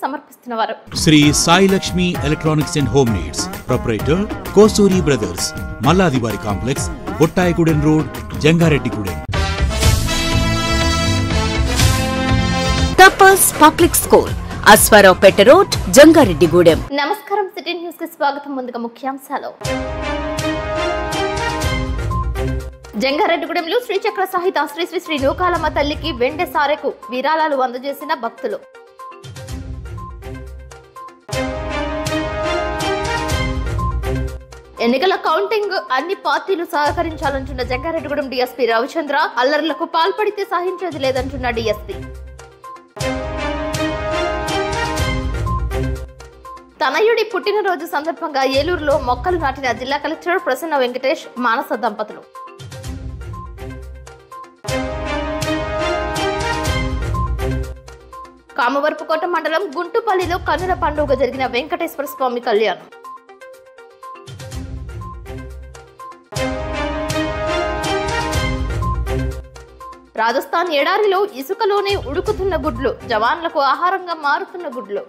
సమర్పిస్తున్నవారు Sri Sai Lakshmi electronics and home needs proprietor Kosuri brothers, Malladivari complex, Bottayigudem road, Jangareddygudem. Tapas public school, Aswaraopeta road, Jangareddygudem. నమస్కారం, city news కి స్వాగతం. ముందుగా ముఖ్యాంశాలు. జంగారెడ్డిగూడెంలో శ్రీచక్ర సహిత శ్రీ శ్రీ శ్రీ నూకాలమ్మ తల్లికి వెండి సారెకు విరాళాలు అందజేసిన భక్తులు. ఎన్నికల కౌంటింగ్ అన్ని పార్టీలు సహకరించాలంటున్న జంగారెడ్డిగూడెం డీఎస్పీ రవిచంద్ర, అల్లర్లకు పాల్పడితే సహించేది లేదంటున్న డీఎస్పీ. తనయుడి పుట్టినరోజు సందర్భంగా ఏలూరులో మొక్కలు నాటిన జిల్లా కలెక్టర్ ప్రసన్న వెంకటేష్, మానస దంపతులు. కామవరపుకోట మండలం గుంటుపల్లిలో కన్నుల పండుగ జరిగిన వెంకటేశ్వర స్వామి కళ్యాణం. రాజస్థాన్ ఎడారిలో ఇసుకలోనే ఉడుకుతున్న గుడ్లు, జవాన్లకు ఆహారంగా మారుతున్న గుడ్లు.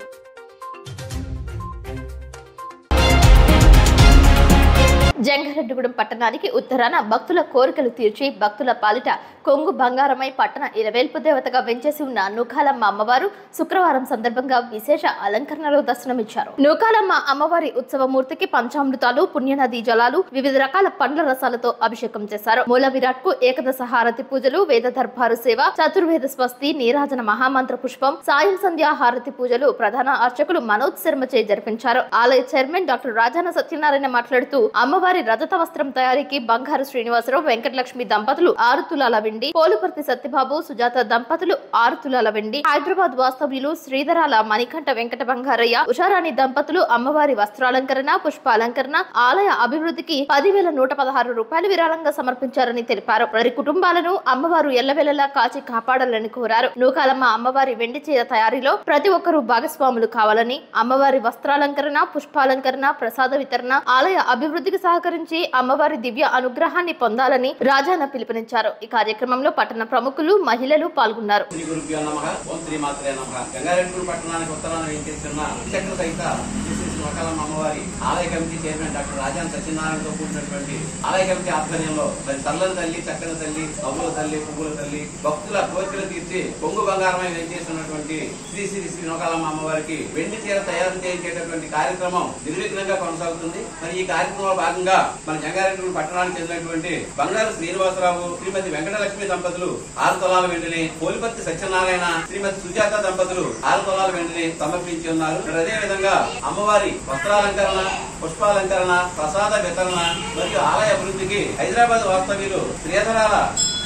జంగారెడ్డిగూడెం పట్టణానికి ఉత్తరాన భక్తుల కోరికలు తీర్చి భక్తుల పాలిట కొంగు బంగారమై పట్టణ ఇలవేల్పు దేవతగా వెంచేసి ఉన్న నూకాలమ్మ అమ్మవారు శుక్రవారం సందర్భంగా విశేష అలంకరణలో దర్శనమిచ్చారు. నూకాలమ్మ అమ్మవారి ఉత్సవమూర్తికి పంచామృతాలు, పుణ్యనది జలాలు, వివిధ రకాల పండ్ల రసాలతో అభిషేకం చేశారు. మూల విరాట్ కు ఏకదశ హారతి పూజలు, వేద దర్బారు సేవ, చతుర్వేద స్వస్తి, నీరాజన మహామంత్ర పుష్పం, సాయం సంధ్యా హారతి పూజలు ప్రధాన అర్చకులు మనోజ్ శర్మచే జరిపించారు. ఆలయ చైర్మన్ డాక్టర్ రాజాన సత్యనారాయణ మాట్లాడుతూ, అమ్మవారి రజత వస్త్రం తయారీకి బంగారు శ్రీనివాసరావు, వెంకటలక్ష్మి దంపతులు 6 తులాల వెండి, పోలుపర్తి సత్యబాబు, సుజాత దంపతులు 6 తులాల వెండి, హైదరాబాద్ వాస్తవ్యులు శ్రీధరాల మణికంఠ వెంకట బంగారయ్య, ఉషారాణి దంపతులు అమ్మవారి వస్త్రాలంకరణ, పుష్పాలంకరణ, ఆలయ అభివృద్ధికి 10,116 రూపాయలు విరాళంగా సమర్పించారని తెలిపారు. వారి కుటుంబాలను అమ్మవారు ఎల్లవెల్లలా కాచి కాపాడాలని కోరారు. నూకాలమ్మ అమ్మవారి వెండి చీర తయారీలో ప్రతి ఒక్కరూ భాగస్వాములు కావాలని, అమ్మవారి వస్త్రాలంకరణ, పుష్పాలంకరణ, ప్రసాద వితరణ, ఆలయ అభివృద్ధికి సహకరించి అమ్మవారి దివ్య అనుగ్రహాన్ని పొందాలని రాజాన పిలుపునిచ్చారు. ఈ కార్యక్రమంలో పట్టణ ప్రముఖులు, మహిళలు పాల్గొన్నారు. అమ్మవారి ఆలయ కమిటీ చైర్మన్ డాక్టర్ రాజాన్ సత్యనారాయణతో కూడినటువంటి ఆలయ కమిటీ ఆధ్వర్యంలో చల్లని తల్లి, చక్కని తల్లి, నవ్వుల తల్లి, పువ్వుల తల్లి, భక్తుల కోరికలు తీర్చి కొంగు బంగారమై వెంచేస్తున్నటువంటి శ్రీ శ్రీ శ్రీ నూకాలమ్మ అమ్మవారికి వెండి చీర తయారు చేయించేటటువంటి కార్యక్రమం నిర్విఘ్నంగా కొనసాగుతుంది. మరి ఈ కార్యక్రమంలో భాగంగా మన జంగారెడ్డిగూడెం పట్టణానికి చెందినటువంటి బంగారు శ్రీనివాసరావు, శ్రీమతి వెంకటలక్ష్మి దంపతులు 6 తులాల వెండిని, పోలిపర్తి సత్యనారాయణ, శ్రీమతి సుజాత దంపతులు 6 తులాల వెండిని సమర్పించి ఉన్నారు. అదే విధంగా అమ్మవారి వస్త్రాలంకరణ, పుష్పాలంకరణ, ప్రసాద వితరణ మరియు ఆలయ అభివృద్ధికి హైదరాబాద్ వాస్తవ్యులు శ్రీధరాల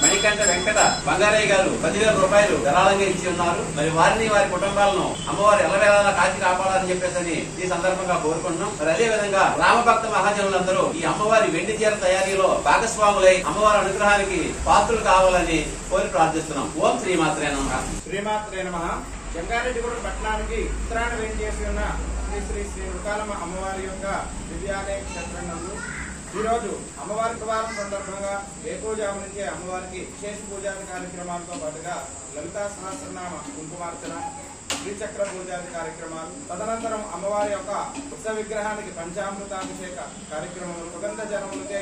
మణికంఠ వెంకట బంగారయ్య గారు 10,000 రూపాయలు ధనాలంగా ఇచ్చి ఉన్నారు. మరి వారిని, వారి కుటుంబాలను అమ్మవారు ఎల్లవేళలా కాచి కాపాడాలని చెప్పేసి ఈ సందర్భంగా కోరుకుంటున్నాం. మరి అదే విధంగా రామభక్త మహాజనులందరూ ఈ అమ్మవారి వెండి చీర తయారీలో భాగస్వాములై అమ్మవారి అనుగ్రహానికి పాత్రలు కావాలని కోరి ప్రార్థిస్తున్నాం. ఓం శ్రీమాత్రే నమః. శ్రీమాత్రే నమః. జంగారెడ్డిగూడెం పట్టణానికి ఉత్తరాన వేంచేసి ఉన్న శ్రీ శ్రీ శ్రీ నూకాలమ్మ అమ్మవారి యొక్క దివ్యాలయ క్షేత్రంలో ఈ రోజు అమ్మవారి ప్రవారం సందర్భంగా వేకువజాము నుంచే అమ్మవారికి విశేష పూజాది కార్యక్రమాలతో పాటుగా లలితా సహస్రనామ కుంకుమార్చన, శ్రీచక్ర పూజాది కార్యక్రమాలు, తదనంతరం అమ్మవారి యొక్క ఉత్సవ విగ్రహానికి పంచామృతాభిషేక కార్యక్రమం, సుగంధ జనములచే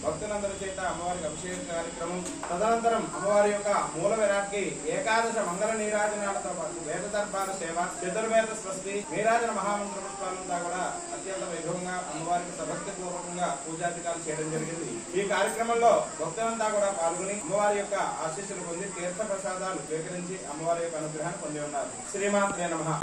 భక్తులందరి చేత అమ్మవారికి అభిషేక కార్యక్రమం, తదనంతరం అమ్మవారి యొక్క మూల విరాట్కి ఏకాదశ మంగళ నీరాజనాలతో పాటు వేద దర్బారు సేవ, చతుర్వేద స్వస్తి, నీరాజన మహామంత్ర పుష్పాలంతా కూడా అత్యంత వైభవంగా అమ్మవారికి సభక్తి పూర్వకంగా పూజాధికారులు చేయడం జరిగింది. ఈ కార్యక్రమంలో భక్తులంతా కూడా పాల్గొని అమ్మవారి యొక్క ఆశీస్సులు పొంది తీర్థ ప్రసాదాలు స్వీకరించి అమ్మవారి యొక్క అనుగ్రహాన్ని పొంది ఉన్నారు. శ్రీమాత్రే నమః.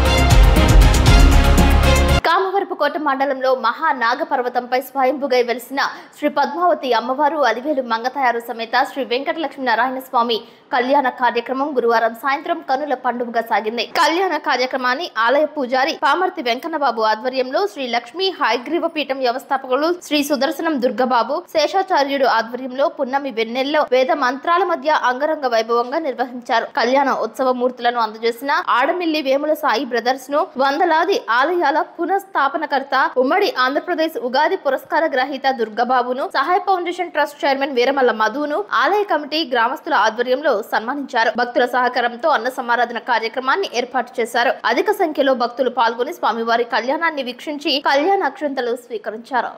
కామవరపుకోట మండలంలో మహా నాగపర్వతంపై స్వయంభుగా వెలిసిన శ్రీ పద్మావతి అమ్మవారు అలివేలు మంగతాయారు సమేత శ్రీ వెంకటలక్ష్మి నారాయణ స్వామి కళ్యాణ కార్యక్రమం గురువారం సాయంత్రం కన్నుల పండుగగా సాగింది. కళ్యాణ కార్యక్రమాన్ని ఆలయ పూజారి పామర్తి వెంకన్నబాబు ఆధ్వర్యంలో శ్రీ లక్ష్మీ హయగ్రీవ పీఠం వ్యవస్థాపకులు శ్రీ సుదర్శనం దుర్గబాబు శేషాచార్యుడు ఆధ్వర్యంలో పున్నమి వెన్నెల్లో వేద మంత్రాల మధ్య అంగరంగ వైభవంగా నిర్వహించారు. కళ్యాణ ఉత్సవ మూర్తులను అందజేసిన ఆడమిల్లి వేముల సాయి బ్రదర్స్ ను వందలాది ఆలయాల పునఃస్థాపనకర్త, ఉమ్మడి ఆంధ్రప్రదేశ్ ఉగాది పురస్కార గ్రహీత దుర్గబాబును, సహాయ ఫౌండేషన్ ట్రస్ట్ చైర్మన్ వీరమల్ల మధును ఆలయ కమిటీ గ్రామస్తుల ఆధ్వర్యంలో సన్మానించారు. భక్తుల సహకారంతో అన్న సమారాధన కార్యక్రమాన్ని ఏర్పాటు చేశారు. అధిక సంఖ్యలో భక్తులు పాల్గొని స్వామివారి కళ్యాణాన్ని వీక్షించి కళ్యాణ అక్షంతలు స్వీకరించారు.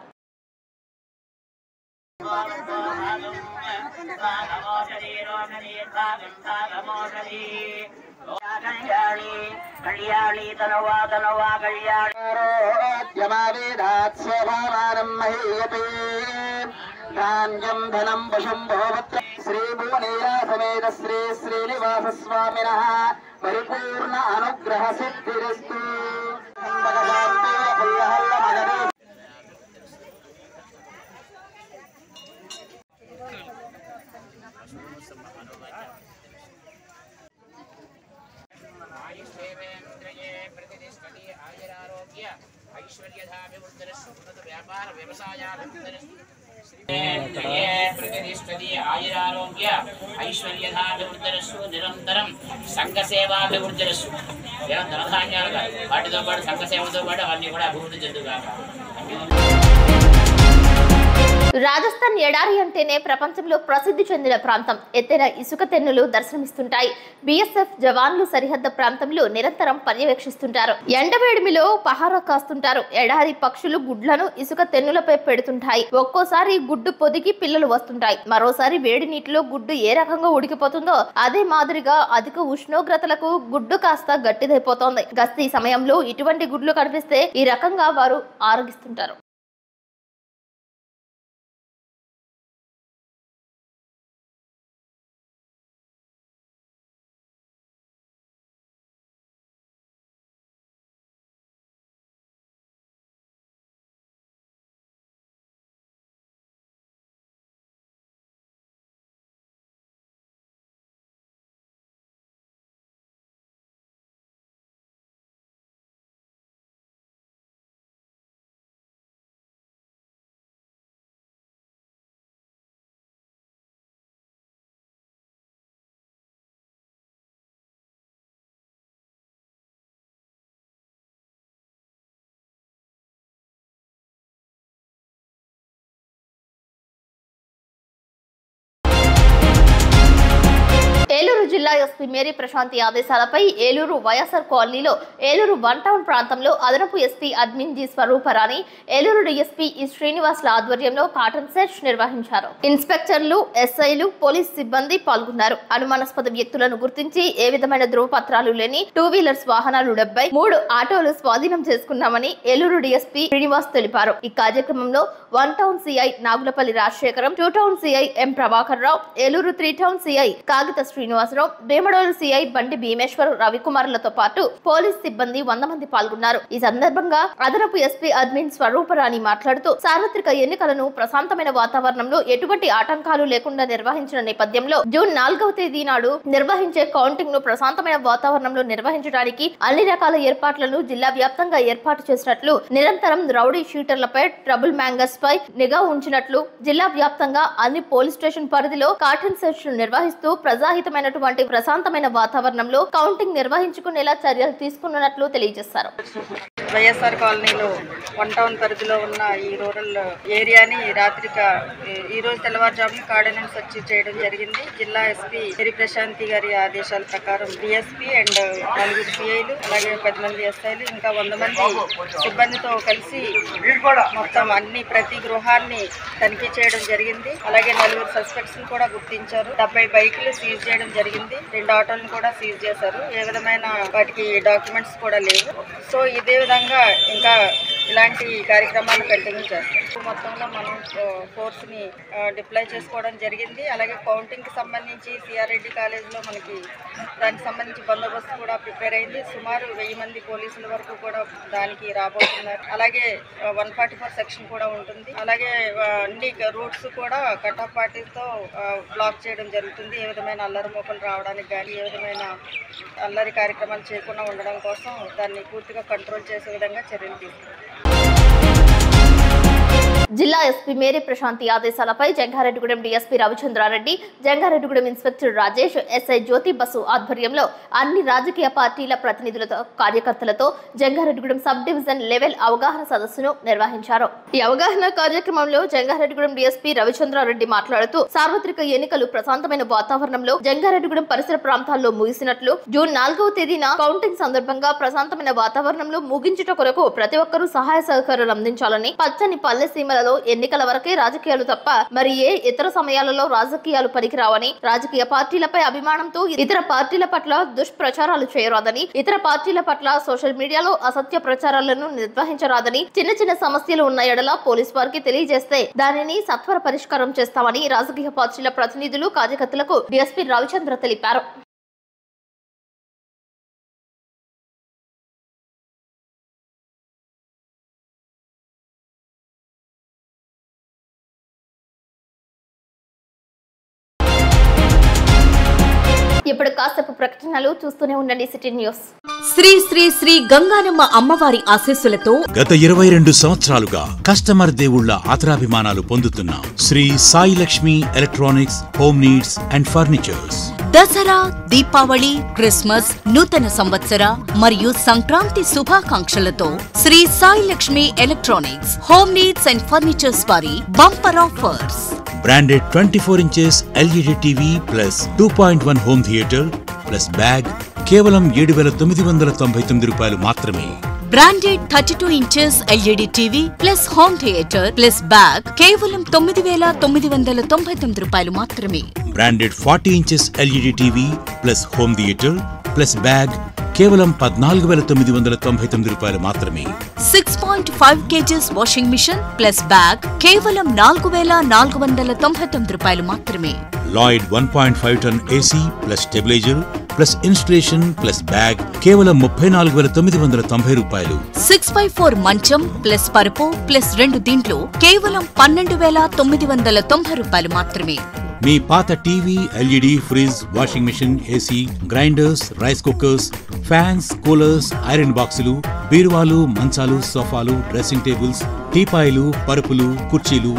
ధనం పశుం భోవత్ర శ్రీ భువనేయ సమేత శ్రీ శ్రీనివాస స్వామినః పరిపూర్ణ అనుగ్రహ సిద్ధిరస్తు. నిరంతరం సంఘ సేవాభివృద్ధిరస్సు. ధనధాన్యాలు వాటితో పాటు సంఘ సేవతో పాటు అవన్నీ కూడా అభివృద్ధి చెందుగాక. రాజస్థాన్ ఎడారి అంటేనే ప్రపంచంలో ప్రసిద్ధి చెందిన ప్రాంతం. ఎత్తైన ఇసుక తెన్నులు దర్శనమిస్తుంటాయి. బీఎస్ఎఫ్ జవాన్లు సరిహద్దు ప్రాంతంలో నిరంతరం పర్యవేక్షిస్తుంటారు. ఎండవేడిమిలో పహారా కాస్తుంటారు. ఎడారి పక్షులు గుడ్లను ఇసుక తెన్నులపై పెడుతుంటాయి. ఒక్కోసారి గుడ్డు పొదిగి పిల్లలు వస్తుంటాయి. మరోసారి వేడి నీటిలో గుడ్డు ఏ రకంగా ఉడికిపోతుందో అదే మాదిరిగా అధిక ఉష్ణోగ్రతలకు గుడ్డు కాస్త గట్టిదైపోతోంది. గస్తీ సమయంలో ఇటువంటి గుడ్లు కనిపిస్తే ఈ రకంగా వారు ఆరగిస్తుంటారు. ఏలూరు జిల్లా ఎస్పీ మేరీ ప్రశాంతి ఆదేశాలపై ఏలూరు వైఎస్ఆర్ కాలనీలో ఏలూరు వన్ టౌన్ ప్రాంతంలో అదనపు SP admin G Swaruparani, Eluru DSP ఈ శ్రీనివాసుల ఆధ్వర్యంలో కాటన్ సెర్చ్ నిర్వహించారు. ఇన్స్పెక్టర్లు, ఎస్ఐలు, పోలీస్ సిబ్బంది పాల్గొన్నారు. అనుమానాస్పద వ్యక్తులను గుర్తించి ఏ విధమైన ధృవపత్రాలు లేని 2 వీలర్స్ వాహనాలు 73 ఆటోలు స్వాధీనం చేసుకున్నామని ఏలూరు డీఎస్పీ శ్రీనివాస్ తెలిపారు. ఈ కార్యక్రమంలో 1 town CI Nagulapalli Rajasekharam, 2 town CI M Prabhakar Rao, Eluru 3 town CI Kagitha Srinivasarao, Bhimadolu CI బండి భీమేశ్వర్, రవికుమార్లతో పాటు పోలీస్ సిబ్బంది 100 మంది పాల్గొన్నారు. ఈ సందర్భంగా అదనపు ఎస్పీ అడ్మిన్ స్వరూపరాణి మాట్లాడుతూ సార్వత్రిక ఎన్నికలను ప్రశాంతమైన వాతావరణంలో ఎటువంటి ఆటంకాలు లేకుండా నిర్వహించిన నేపథ్యంలో జూన్ 4వ తేదీ నాడు నిర్వహించే కౌంటింగ్ ను ప్రశాంతమైన వాతావరణంలో నిర్వహించడానికి అన్ని రకాల ఏర్పాట్లను జిల్లా వ్యాప్తంగా ఏర్పాటు చేసినట్లు, నిరంతరం రౌడీ షీటర్లపై, ట్రబుల్ మ్యాంగర్స్ పై నిఘా ఉంచినట్లు, జిల్లా వ్యాప్తంగా అన్ని పోలీస్ స్టేషన్ పరిధిలో కాటన్ సెర్చ్ నిర్వహిస్తూ ప్రజాహితమైనటువంటి ప్రశాంతమైన వాతావరణంలో కౌంటింగ్ నిర్వహించుకునేలా చర్యలు తీసుకున్నట్లు తెలియజేశారు. వైఎస్ఆర్ కాలనీలో 1 టౌన్ పరిధిలో ఉన్న ఈ రూరల్ ఏరియాని ఈ రోజు తెల్లవారుజామున కార్డినెన్స్ సెర్చ్ చేయడం జరిగింది. జిల్లా ఎస్పీ మేరీ ప్రశాంతి గారి ఆదేశాల ప్రకారం డిఎస్పీ అండ్ 4 సిఐలు, అలాగే 10 మంది ఎస్ఐలు, ఇంకా 100 మంది సిబ్బందితో కలిసి మొత్తం ప్రతి గృహాన్ని తనిఖీ చేయడం జరిగింది. అలాగే 4 సస్పెక్ట్స్ కూడా గుర్తించారు. 70 బైకులు సీజ్ చేయడం జరిగింది. 2 ఆటోలను కూడా సీజ్ చేశారు. ఏ విధమైన వాటికి డాక్యుమెంట్స్ కూడా లేవు. సో ఇదే విధంగా ఇంకా ఇలాంటి కార్యక్రమాలు కంటిన్యూ చేస్తాం. మొత్తంలో మనం ఫోర్స్ని డిప్లాయ్ చేసుకోవడం జరిగింది. అలాగే కౌంటింగ్కి సంబంధించి సిఆర్ రెడ్డి కాలేజ్లో మనకి దానికి సంబంధించి బందోబస్తు కూడా ప్రిపేర్ అయింది. సుమారు 1000 మంది పోలీసుల వరకు కూడా దానికి రాబోతున్నారు. అలాగే 144 సెక్షన్ కూడా ఉంటుంది. అలాగే అన్ని రూట్స్ కూడా కటాఫ్ పార్టీతో బ్లాక్ చేయడం జరుగుతుంది. ఏ విధమైన అల్లరి మోకలు రావడానికి కానీ, ఏ విధమైన అల్లరి కార్యక్రమాలు చేయకుండా ఉండడం కోసం దాన్ని పూర్తిగా కంట్రోల్ చేసే విధంగా చర్యలు తీసుకుంటాం. జిల్లా ఎస్పీ మేరీ ప్రశాంతి ఆదేశాలపై Jangareddygudem DSP Ravichandrareddy, Jangareddygudem inspector Rajesh, SI Jyothi Basu ఆధ్వర్యంలో అన్ని రాజకీయ పార్టీల ప్రతినిధులతో, కార్యకర్తలతో జంగారెడ్డిగూడెం సబ్ డివిజన్ లెవెల్ అవగాహన సదస్సును నిర్వహించారు. ఈ అవగాహన కార్యక్రమంలో జంగారెడ్డిగూడెం డీఎస్పీ రవిచంద్రారెడ్డి మాట్లాడుతూ సార్వత్రిక ఎన్నికలు ప్రశాంతమైన వాతావరణంలో జంగారెడ్డిగూడెం పరిసర ప్రాంతాల్లో ముగిసినట్లు, జూన్ 4వ తేదీన కౌంటింగ్ సందర్భంగా ప్రశాంతమైన వాతావరణంలో ముగించుట కొరకు ప్రతి ఒక్కరూ సహాయ సహకారాలు అందించాలని, పచ్చని పల్లె సీమలలో ఎన్నికల వరకే రాజకీయాలు తప్ప మరి ఏ ఇతర సమయాలలో రాజకీయాలు పనికిరావని, రాజకీయ పార్టీలపై అభిమానంతో ఇతర పార్టీల పట్ల దుష్ప్రచారాలు చేయరాదని, ఇతర పార్టీల పట్ల సోషల్ మీడియాలో అసత్య ప్రచారాలను నిర్వహించరాదని, చిన్న చిన్న సమస్యలు ఉన్న ఎడల పోలీసు వారికి తెలియజేస్తే దానిని సత్వర పరిష్కారం చేస్తామని రాజకీయ పార్టీల ప్రతినిధులు, కార్యకర్తలకు డీఎస్పీ రవిచంద్ర తెలిపారు. ఇప్పుడు కాసేపు ప్రకటనలు చూస్తూనే ఉండండి సిటీ న్యూస్. శ్రీ శ్రీ శ్రీ గంగానమ్మ అమ్మవారి ఆశీస్సులతో గత 22 సంవత్సరాలుగా కస్టమర్ దేవుళ్ల ఆదరాభిమానాలు పొందుతున్న Sri Sai Lakshmi electronics home needs and furnitures Dasara, Deepavali, Christmas, నూతన సంవత్సర మరియు సంక్రాంతి శుభాకాంక్షలతో Sri Sai Lakshmi electronics home needs and furnitures వారి bumper offers. Branded 24 inches LED TV plus 2.1 home theatre plus bag కేవలం 7,999 రూపాయలు మాత్రమే. Branded 32 inches LED TV plus home theatre plus bag కేవలం 9,999 రూపాయలు మాత్రమే. Branded 40 inches LED TV plus home theatre plus bag కేవలం 14,999 రూపాయలు మాత్రమే. 6.5 kgs washing machine plus bag కేవలం 4,499 రూపాయలు మాత్రమే. Lloyd 1.5 ton AC plus stabiliser plus installation plus bag కేవలం 34,990 రూపాయలు. 6x4 మంచం ప్లస్ పరుపు ప్లస్ 2 దీంట్లో కేవలం 12,990 రూపాయలు మాత్రమే. మీ పాత TV, LED, fridge, washing machine, AC, grinders, rice cookers, fans, coolers, iron బాక్సులు, బీరువాలు, మంచాలు, సోఫాలు, డ్రెస్సింగ్ టేబుల్స్, టీపాయిలు, పరుపులు, కుర్చీలు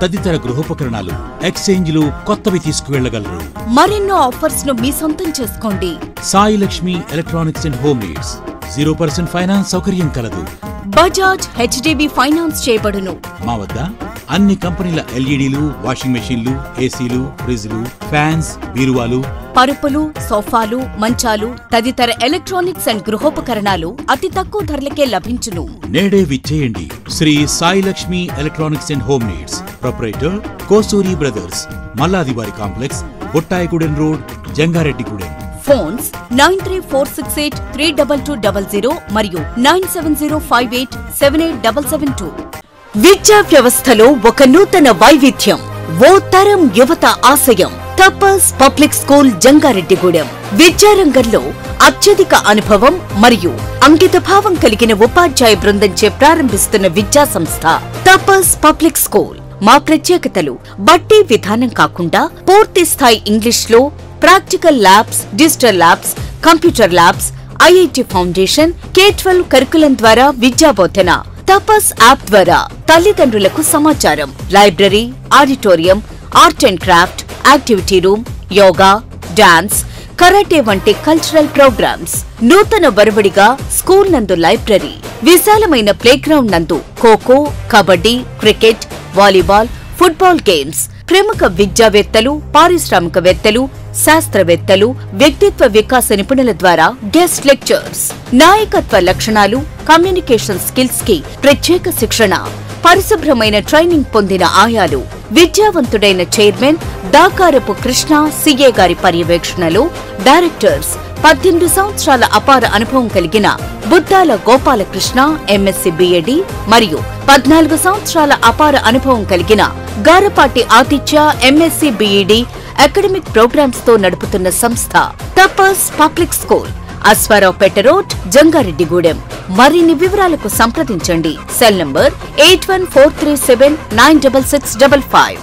తదితర గృహోపకరణాలు ఎక్స్చేంజ్లు కొత్తవి తీసుకువెళ్లగలరు. మరెన్నో ఆఫర్స్ ను మీ సొంతం చేసుకోండి. Sai Lakshmi electronics and home needs 0% finance సౌకర్యం కలదు. బజాజ్ హెచ్డిబి ఫైనాన్స్ చేయబడును. మా వద్ద అన్ని కంపెనీల ఎల్ఈడీలు, వాషింగ్ మెషీన్లు, ఏసీలు, ఫ్రిజ్లు, ఫ్యాన్స్, బీరువాలు, పరుపులు, సోఫాలు, మంచాలు తదితర ఎలక్ట్రానిక్స్ అండ్ గృహోపకరణాలు అతి తక్కువ ధరలకే లభించును. నేడే విచ్చేయండి. Sri Sai Lakshmi electronics and home needs, proprietor Kosuri brothers, Malladivari complex, Bottayigudem road, Jangareddygudem. Phones 9346832200 మరియు 9705878772. విద్యా వ్యవస్థలో ఒక నూతన వైవిధ్యం, ఓ తరం యువత ఆశయం. తపస్ పబ్లిక్ స్కూల్ జంగారెడ్డిగూడెం విద్యారంగంలో అత్యధిక అనుభవం మరియు అంకితభావం కలిగిన ఉపాధ్యాయ బృందంచే ప్రారంభిస్తున్న విద్యా సంస్థ తపస్ పబ్లిక్ స్కూల్. మా ప్రత్యేకతలు బట్టి విధానం కాకుండా పూర్తి స్థాయి ఇంగ్లీష్లో practical labs, digital labs, computer labs, IIT foundation, K-12 curriculum ద్వారా విద్యాబోధన, తపస్ యాప్ ద్వారా తల్లిదండ్రులకు సమాచారం, library, auditorium, art and craft, activity room, yoga, dance, karate వంటి కల్చరల్ ప్రోగ్రామ్స్. నూతన వరవడిగా స్కూల్ నందు లైబ్రరీ, విశాలమైన ప్లేగ్రౌండ్ నందు kho kho, kabaddi, cricket, volleyball, football games. ప్రముఖ విద్యావేత్తలు, పారిశ్రామికవేత్తలు, శాస్త్రవేత్తలు, వ్యక్తిత్వ వికాస నిపుణుల ద్వారా గెస్ట్ లెక్చర్స్. నాయకత్వ లక్షణాలు, కమ్యూనికేషన్ స్కిల్స్ కి ప్రత్యేక శిక్షణ. పరిశుభ్రమైన ట్రైనింగ్ పొందిన ఆయాలు. విద్యావంతుడైన చైర్మన్ దాకారపు కృష్ణ సిఏ గారి పర్యవేక్షణలో డైరెక్టర్స్. 18 సంవత్సరాల అపార అనుభవం కలిగిన బుద్దాల గోపాలకృష్ణ ఎంఎస్సి బిఎడి మరియు 14 సంవత్సరాల అపార అనుభవం కలిగిన Garapati Aditya MSc BEd academic programs తో నడుపుతున్న సంస్థ Tapas public school, Aswaraopeta road, Jangareddygudem. మరిన్ని వివరాలకు సంప్రదించండి. Cell number 8143796655.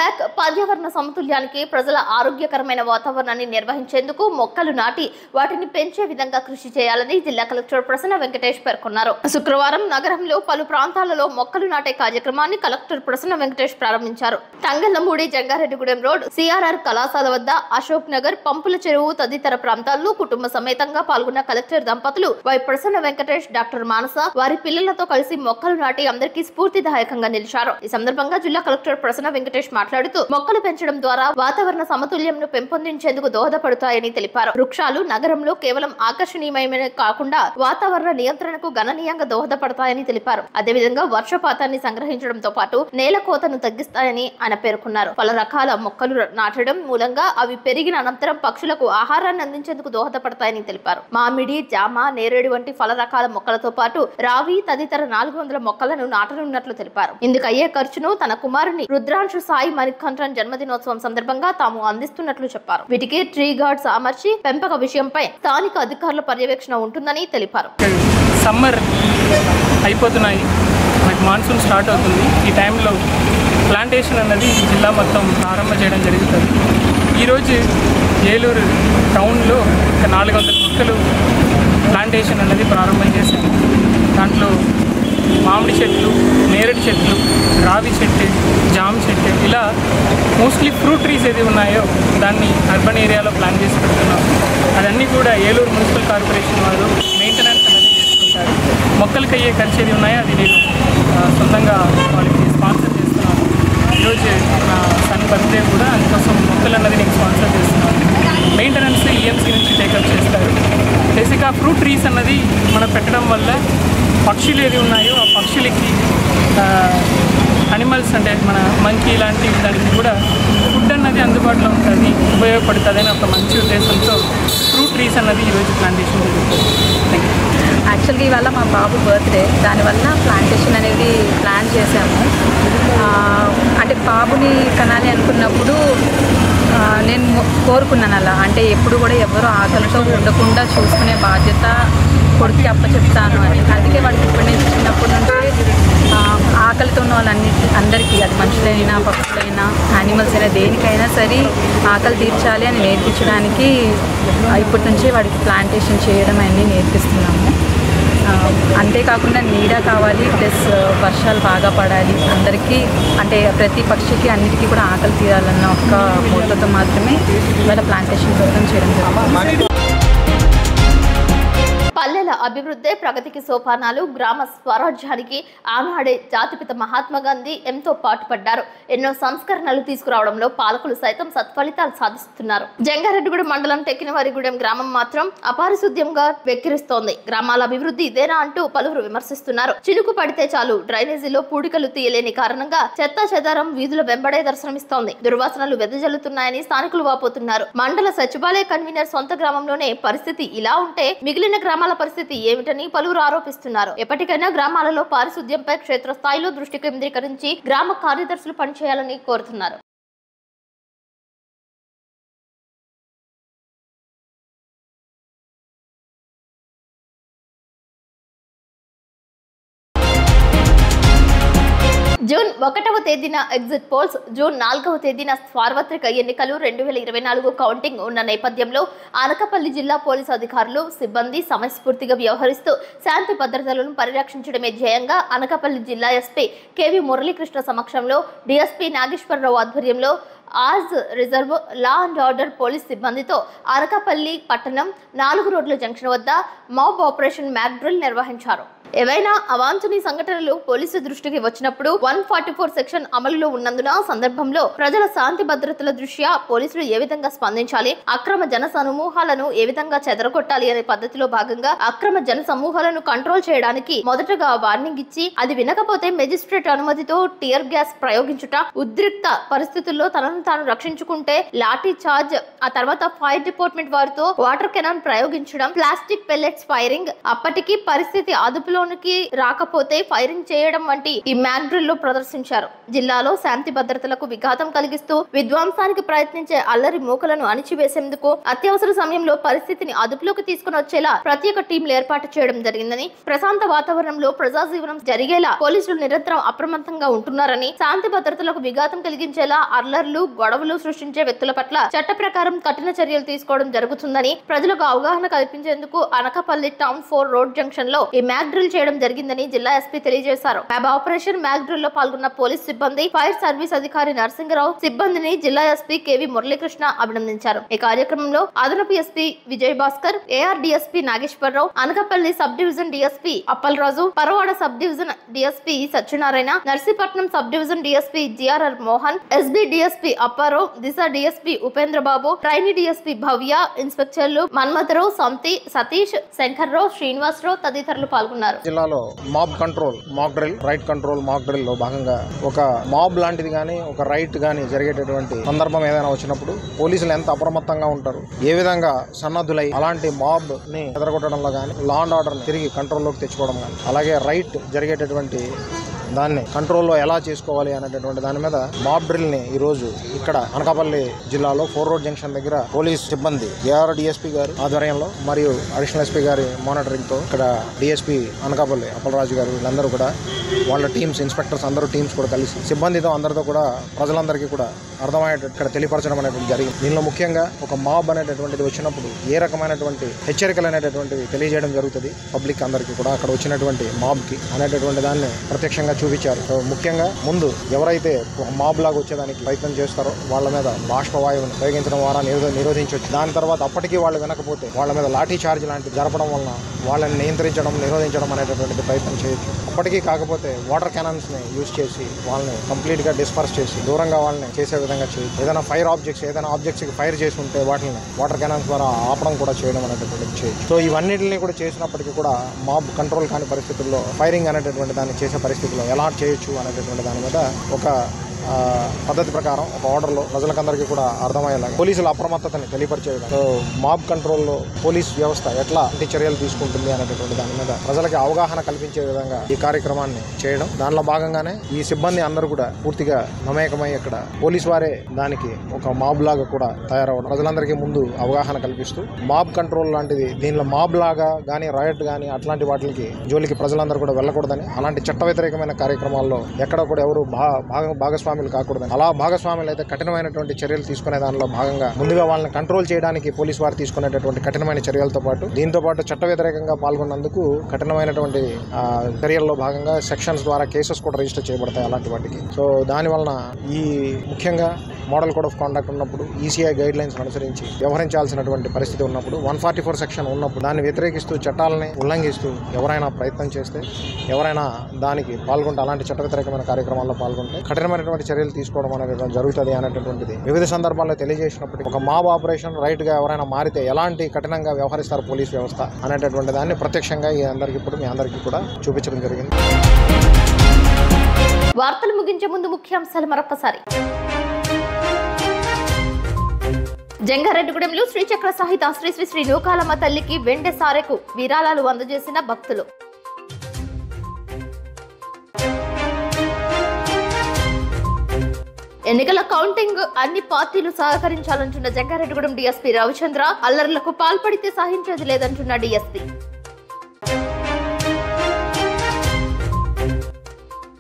బ్యాక్ పర్యావరణ సమతుల్యానికి ప్రజల ఆరోగ్యకరమైన వాతావరణాన్ని నిర్వహించేందుకు మొక్కలు నాటి వాటిని పెంచే విధంగా కృషి చేయాలని జిల్లా కలెక్టర్ ప్రసన్న వెంకటేష్ పేర్కొన్నారు. శుక్రవారం నగరంలో పలు ప్రాంతాలలో మొక్కలు నాటే కార్యక్రమాన్ని కలెక్టర్ ప్రసన్న వెంకటేష్ ప్రారంభించారు. తంగళ్లమూడి జంగారెడ్డిగూడెం రోడ్, సిఆర్ఆర్ కళాశాల వద్ద, అశోక్ నగర్, పంపుల చెరువు తదితర ప్రాంతాల్లో కుటుంబ సమేతంగా పాల్గొన్న కలెక్టర్ దంపతులు వై ప్రసన్న వెంకటేష్, డాక్టర్ మానస వారి పిల్లలతో కలిసి మొక్కలు నాటి అందరికీ స్ఫూర్తిదాయకంగా నిలిచారు. ఈ సందర్భంగా జిల్లా కలెక్టర్ ప్రసన్న వెంకటేష్ మాట్లాడుతూ మొక్కలు పెంచడం ద్వారా వాతావరణ సమతుల్యంను పెంపొందించేందుకు దోహదపడతాయని తెలిపారు. వృక్షాలు నగరంలో కేవలం ఆకర్షణీయమే కాకుండా వాతావరణ నియంత్రణకు గణనీయంగా దోహదపడతాయని తెలిపారు. అదేవిధంగా వర్షపాతాన్ని సంగ్రహించడంతో పాటు నేల కోతను తగ్గిస్తాయని ఆయన పేర్కొన్నారు. పలు రకాల మొక్కలు నాటడం మూలంగా అవి పెరిగిన అనంతరం పక్షులకు ఆహారాన్ని అందించేందుకు దోహదపడతాయని తెలిపారు. మామిడి, జామ, నేరేడు వంటి ఫల రకాల మొక్కలతో పాటు రావి తదితర 400 మొక్కలను నాటనున్నట్లు తెలిపారు. ఇందుకు అయ్యే ఖర్చును తన కుమారుని రుద్రాంశు సాయి మణికంఠన్ జన్మదినోత్సవం సందర్భంగా తాము అందిస్తున్నట్లు చెప్పారు. వీటికి ట్రీ గార్డ్స్ అమర్చి పెంపక విషయంపై స్థానిక అధికారుల పర్యవేక్షణ ఉంటుందని తెలిపారు. సమ్మర్ అయిపోతున్నాయి, మనకి మాన్సూన్ స్టార్ట్ అవుతుంది. ఈ టైంలో ప్లాంటేషన్ అన్నది జిల్లా మొత్తం ప్రారంభం చేయడం జరుగుతుంది. ఈరోజు ఏలూరు టౌన్లో 400 మొక్కలు ప్లాంటేషన్ అన్నది ప్రారంభం చేశాము. దాంట్లో మామిడి చెట్లు, నేరేడు చెట్లు, రావి చెట్టు, జామ చెట్టు, ఇలా మోస్ట్లీ ఫ్రూట్ ట్రీస్ ఏది ఉన్నాయో దాన్ని అర్బన్ ఏరియాలో ప్లాన్ చేసి పెడుతున్నాం. అదన్నీ కూడా ఏలూరు మున్సిపల్ కార్పొరేషన్ వాళ్ళు మెయింటెనెన్స్ అనేది చేసుకుంటారు. మొక్కలకి అయ్యే ఖర్చు ఏది ఉన్నాయో అది నేను సొంతంగా వాళ్ళకి స్పాన్సర్ చేస్తున్నాను. ఈరోజు నా సన్ బర్త్డే కూడా అందుకోసం మొక్కలు అన్నది నేను స్పాన్సర్ చేస్తున్నాను. మెయింటెనెన్స్ ఈఎంసీ నుంచి టేకప్ చేస్తారు. బేసిక్గా ఫ్రూట్ ట్రీస్ అన్నది మనం పెట్టడం వల్ల పక్షులు ఏది ఉన్నాయో ఆ పక్షులకి అనిమల్స్ అంటే మన మంకీ లాంటి దానికి కూడా ఫుడ్ అన్నది అందుబాటులో ఉంటుంది, ఉపయోగపడుతుంది అని ఒక మంచి ఉద్దేశంతో ఫ్రూట్ ట్రీస్ అన్నది ఈరోజు ప్లాంటేషన్ జరుగుతుంది. యాక్చువల్గా ఇవాళ మా బాబు బర్త్డే, దానివల్ల ప్లాంటేషన్ అనేది ప్లాన్ చేశాము. అంటే బాబుని కనాలి అనుకున్నప్పుడు నేను కోరుకున్నాను అలా, అంటే ఎప్పుడు కూడా ఎవరు ఆకలితో ఉండకుండా చూసుకునే బాధ్యత కొడుకు అప్పచెప్తాను అని. అందుకే వాడికి ఇప్పటి నుంచి చిన్నప్పటి నుంచే ఆకలితో ఉన్న అందరికీ, అది మనుషులైనా పక్షులైనా యానిమల్స్ అయినా దేనికైనా సరే ఆకలి తీర్చాలి అని నేర్పించడానికి ఇప్పటి నుంచే వాడికి ప్లాంటేషన్ చేయడం అన్నీ నేర్పిస్తున్నాము. అంతేకాకుండా నీడ కావాలి, ప్లస్ వర్షాలు బాగా పడాలి అందరికీ, అంటే ప్రతి పక్షికి అన్నిటికీ కూడా ఆకలి తీరాలన్న ఒక్క మోటోతో మాత్రమే ఇవాళ ప్లాంటేషన్ ప్రోగ్రామ్ చేయడం జరుగుతుంది. పల్లెల అభివృద్ధి ప్రగతికి సోపానాలు. గ్రామ స్వరాజ్యానికి ఆనాడే జాతిపిత మహాత్మా గాంధీ ఎంతో పాటుపడ్డారు. ఎన్నో సంస్కరణలు తీసుకురావడంలో పాలకులు సైతం సత్ఫలితాలు సాధిస్తున్నారు. జంగారెడ్డిగూడెం మండలం టెక్కినవారిగూడెం గ్రామం మాత్రం అపారిశుద్ధ్యంగా వెక్కిరిస్తోంది. గ్రామాల అభివృద్ధి ఇదేనా అంటూ పలువురు విమర్శిస్తున్నారు. చినుకు పడితే చాలు డ్రైనేజీలో పూడికలు తీయలేని కారణంగా చెత్త చెదారం వీధుల వెంబడే దర్శనమిస్తోంది. దుర్వాసనలు వెదజల్లుతున్నాయని స్థానికులు వాపోతున్నారు. మండల సచివాలయ కన్వీనర్ సొంత గ్రామంలోనే పరిస్థితి ఇలా ఉంటే మిగిలిన గ్రామాల పరిస్థితి ఏమిటని పలువురు ఆరోపిస్తున్నారు. ఎప్పటికైనా గ్రామాలలో పారిశుద్ధ్యంపై క్షేత్రస్థాయిలో దృష్టి కేంద్రీకరించి గ్రామ కార్యదర్శులు పనిచేయాలని కోరుతున్నారు. జూన్ 1వ తేదీన ఎగ్జిట్ పోల్స్, జూన్ 4వ తేదీన సార్వత్రిక ఎన్నికలు 2024 కౌంటింగ్ ఉన్న నేపథ్యంలో అనకాపల్లి జిల్లా పోలీసు అధికారులు, సిబ్బంది సమయస్ఫూర్తిగా వ్యవహరిస్తూ శాంతి భద్రతలను పరిరక్షించడమే ధ్యేయంగా అనకాపల్లి జిల్లా ఎస్పీ కేవి మురళీకృష్ణ సమక్షంలో డీఎస్పీ నాగేశ్వరరావు ఆధ్వర్యంలో ఆజ్ reserve law and order police సిబ్బందితో అనకాపల్లి పట్టణం 4 రోడ్ల జంక్షన్ వద్ద మాబ్ ఆపరేషన్ మ్యాక్ డ్రిల్ నిర్వహించారు. ఏవైనా అవాంఛనీయ సంఘటనలు పోలీసు దృష్టికి వచ్చినప్పుడు 144 సెక్షన్ అమలులో ఉన్నందున సందర్భంలో ప్రజల శాంతి భద్రతల దృష్ట్యా పోలీసులు ఏ విధంగా స్పందించాలి, అక్రమ జన సమూహాలను ఏ విధంగా చెదరగొట్టాలి అనే పద్ధతిలో భాగంగా అక్రమ జన సమూహాలను కంట్రోల్ చేయడానికి మొదటగా వార్నింగ్ ఇచ్చి అది వినకపోతే మెజిస్ట్రేట్ అనుమతితో టియర్ గ్యాస్ ప్రయోగించుట, ఉద్రిక్త పరిస్థితుల్లో తనను తాను రక్షించుకుంటే లాఠీ చార్జ్, ఆ తర్వాత ఫైర్ డిపార్ట్మెంట్ వారితో వాటర్ కెనాన్ ప్రయోగించడం, ప్లాస్టిక్ పెల్లెట్స్ ఫైరింగ్. అప్పటికి పరిస్థితి అదుపులో లోనికి రాకపోతే ఫైరింగ్ చేయడం వంటి ఈ మ్యాక్ డ్రిల్ ప్రదర్శించారు. జిల్లాలో శాంతి భద్రతలకు విఘాతం కలిగిస్తూ విధ్వంసానికి ప్రయత్నించే అల్లరి మూకలను అణిచివేసేందుకు అత్యవసర సమయంలో పరిస్థితిని అదుపులోకి తీసుకుని వచ్చేలా ప్రత్యేక టీంలు ఏర్పాటు చేయడం జరిగిందని, ప్రశాంత వాతావరణంలో ప్రజాజీవనం జరిగేలా పోలీసులు నిరంతరం అప్రమత్తంగా ఉంటున్నారని, శాంతి భద్రతలకు విఘాతం కలిగించేలా అల్లర్లు గొడవలు సృష్టించే వ్యక్తుల పట్ల చట్ట ప్రకారం కఠిన చర్యలు తీసుకోవడం జరుగుతుందని ప్రజలకు అవగాహన కల్పించేందుకు అనకాపల్లి టౌన్ 4 రోడ్ జంక్షన్ లో ఈ మ్యాక్ డ్రిల్ చేయడం జరిగిందని జిల్లా ఎస్పీ తెలియజేశారు. ఆపరేషన్ మ్యాక్ డ్రిల్ లో పాల్గొన్న పోలీస్ సిబ్బంది, ఫైర్ సర్వీస్ అధికారి నరసింగరావు సిబ్బందిని జిల్లా ఎస్పీ కేవి మురళీకృష్ణ అభినందించారు. ఈ కార్యక్రమంలో అదనపు SP Vijay Bhaskar, AR DSP Nageswararao, Anakapalli sub division DSP Appalaraju, Paravada sub division DSP Satyanarayana, Narsipatnam sub division DSP GRR Mohan, SB DSP Apparao, Disha DSP Upendrababu, trainee DSP Bhavya, ఇన్స్పెక్టర్లు మన్మథరావు, సంతి, సతీష్, శంకర్రావు, శ్రీనివాసరావు తదితరులు పాల్గొన్నారు. జిల్లాలో mob control mock drill, riot control mock drill లో భాగంగా ఒక మాబ్ లాంటిది గానీ ఒక రైట్ గానీ జరిగేటటువంటి సందర్భం ఏదైనా వచ్చినప్పుడు పోలీసులు ఎంత అప్రమత్తంగా ఉంటారు, ఏ విధంగా సన్నద్ధులై అలాంటి మాబ్ ని ఎదరగొట్టడంలో గానీ లా అండ్ ఆర్డర్ ని తిరిగి కంట్రోల్లోకి తెచ్చుకోవడం కానీ, అలాగే రైట్ జరిగేటటువంటి దాన్ని కంట్రోల్లో ఎలా చేసుకోవాలి అనేటటువంటి దాని మీద మాబ్ డ్రిల్ ని ఈ రోజు ఇక్కడ అనకాపల్లి జిల్లాలో 4 రోడ్ జంక్షన్ దగ్గర పోలీస్ సిబ్బంది ఏఆర్ డిఎస్పీ గారి ఆధ్వర్యంలో మరియు అడిషనల్ ఎస్పీ గారి మానిటరింగ్ తో ఇక్కడ డిఎస్పీ అనకాపల్లి అప్పలరాజు గారు వీళ్ళందరూ కూడా వాళ్ళ టీమ్స్, ఇన్స్పెక్టర్స్ అందరూ టీమ్స్ కూడా కలిసి సిబ్బందితో అందరితో కూడా ప్రజలందరికీ కూడా అర్థమయ్యేటట్టు ఇక్కడ తెలియపరచడం అనేటువంటి జరిగింది. దీనిలో ముఖ్యంగా ఒక మాబ్ అనేటటువంటిది వచ్చినప్పుడు ఏ రకమైనటువంటి హెచ్చరికలు అనేటటువంటివి తెలియజేయడం జరుగుతుంది పబ్లిక్ అందరికీ కూడా. అక్కడ వచ్చినటువంటి మాబ్ కి అనేటటువంటి దాన్ని ప్రత్యక్షంగా చూపించారు. ముఖ్యంగా ముందు ఎవరైతే మాబ్ లాగా వచ్చేదానికి ప్రయత్నం చేస్తారో వాళ్ళ మీద బాష్పవాయువుని ఉపయోగించడం ద్వారా నిరోధించవచ్చు. దాని తర్వాత అప్పటికీ వాళ్ళు వినకపోతే వాళ్ళ మీద లాఠీ చార్జ్ లాంటివి జరపడం వలన వాళ్ళని నిరోధించడం అనేటటువంటి ప్రయత్నం చేయొచ్చు. అప్పటికీ కాకపోతే వాటర్ క్యానన్స్ ని యూజ్ చేసి వాళ్ళని కంప్లీట్ గా డిస్పర్స్ చేసి దూరంగా వాళ్ళని చేసే విధంగా చేయొచ్చు. ఏదైనా ఆబ్జెక్ట్స్ కి ఫైర్ చేసి ఉంటే వాటిని వాటర్ క్యానన్స్ ద్వారా ఆపడం కూడా చేయడం అనేటటువంటి చేయొచ్చు. సో ఇవన్నిటిని కూడా చేసినప్పటికీ కూడా మాబ్ కంట్రోల్ కాని పరిస్థితుల్లో ఫైరింగ్ అనేటటువంటి దాన్ని చేసే పరిస్థితుల్లో ఎలా చేయొచ్చు అనేటటువంటి దాని మీద ఒక పద్ధతి ప్రకారం ఒక ఆర్డర్లో ప్రజలకందరికీ కూడా అర్థమయ్యేలా పోలీసుల అప్రమత్తతని తెలియపరిచే విధంగా, సో మాబ్ కంట్రోల్లో పోలీస్ వ్యవస్థ ఎట్లా చర్యలు తీసుకుంటుంది అనేటటువంటి దాని మీద ప్రజలకి అవగాహన కల్పించే విధంగా ఈ కార్యక్రమాన్ని చేయడం. దానిలో భాగంగానే ఈ సిబ్బంది అందరూ కూడా పూర్తిగా మమేకమై ఇక్కడ పోలీసు వారే దానికి ఒక మాబ్ లాగా కూడా తయారవడం, ప్రజలందరికీ ముందు అవగాహన కల్పిస్తూ మాబ్ కంట్రోల్ లాంటిది దీనిలో మాబ్ లాగా కానీ రాయట్ కానీ అట్లాంటి వాటికి జోలికి ప్రజలందరూ కూడా వెళ్ళకూడదని, అలాంటి చట్ట వ్యతిరేకమైన కార్యక్రమాల్లో ఎక్కడ కూడా ఎవరు భాగస్వామ్యం కాకూడదని, అలా భాగస్వాములు అయితే కఠినమైనటువంటి చర్యలు తీసుకునే దానిలో భాగంగా ముందుగా వాళ్ళని కంట్రోల్ చేయడానికి పోలీసు వారు తీసుకునేటటువంటి కఠినమైన చర్యలతో పాటు దీంతో పాటు చట్ట వ్యతిరేకంగా పాల్గొన్నందుకు కఠినమైనటువంటి చర్యల్లో భాగంగా సెక్షన్స్ ద్వారా కేసెస్ కూడా రిజిస్టర్ చేయబడతాయి అలాంటి వాటికి. సో దాని వలన ఈ ముఖ్యంగా మోడల్ కోడ్ ఆఫ్ కాండక్ట్ ఉన్నప్పుడు ఈసీఐ గైడ్ లైన్స్ అనుసరించి వ్యవహరించాల్సినటువంటి పరిస్థితి ఉన్నప్పుడు 144 సెక్షన్ ఉన్నప్పుడు దాన్ని వ్యతిరేకిస్తూ చట్టాలని ఉల్లంఘిస్తూ ఎవరైనా ప్రయత్నం చేస్తే, ఎవరైనా దానికి పాల్గొంటే, అలాంటి చట్ట వ్యతిరేకమైన కార్యక్రమాల్లో పాల్గొంటే కఠినమైనటువంటి చర్యలు తీసుకోవడం అనేది జరుగుతుంది అనేటటువంటిది వివిధ సందర్భాల్లో తెలియజేసినప్పటికీ ఒక మాబ్ ఆపరేషన్ రైట్ గా ఎవరైనా మారితే ఎలాంటి కఠినంగా వ్యవహరిస్తారు పోలీస్ వ్యవస్థ అనేటటువంటి దాన్ని ప్రత్యక్షంగా మీ అందరికీ కూడా చూపించడం జరిగింది. వార్తలు ముగించే ముందు ముఖ్యాంశాలు మరొకసారి. జంగారెడ్డిగూడెంలో శ్రీచక్ర సహిత శ్రీ శ్రీ శ్రీ నూకాలమ్మ తల్లికి వెండి సారెకు విరాళాలు అందజేసిన భక్తులు. ఎన్నికల కౌంటింగ్ అన్ని పార్టీలు సహకరించాలంటున్న జంగారెడ్డిగూడెం డీఎస్పీ రవిచంద్ర, అల్లర్లకు పాల్పడితే సహించేది లేదంటున్న డీఎస్పీ.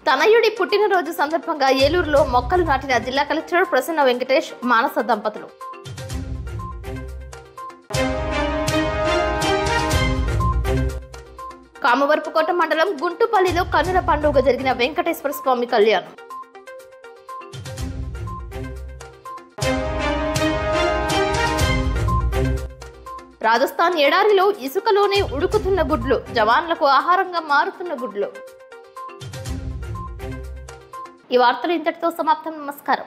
తనయుడి పుట్టినరోజు సందర్భంగా ఏలూరులో మొక్కలు నాటిన జిల్లా కలెక్టర్ ప్రసన్న వెంకటేష్, మానస దంపతులు. కామవరపుకోట మండలం గుంటుపల్లిలో కన్నుల పండుగ జరిగిన వెంకటేశ్వర స్వామి కళ్యాణం. రాజస్థాన్ ఎడారిలో ఇసుకలోనే ఉడుకుతున్న గుడ్లు, జవాన్లకు ఆహారంగా మారుతున్న గుడ్లు. ఈ వార్తలు ఇంతటితో సమాప్తం. నమస్కారం.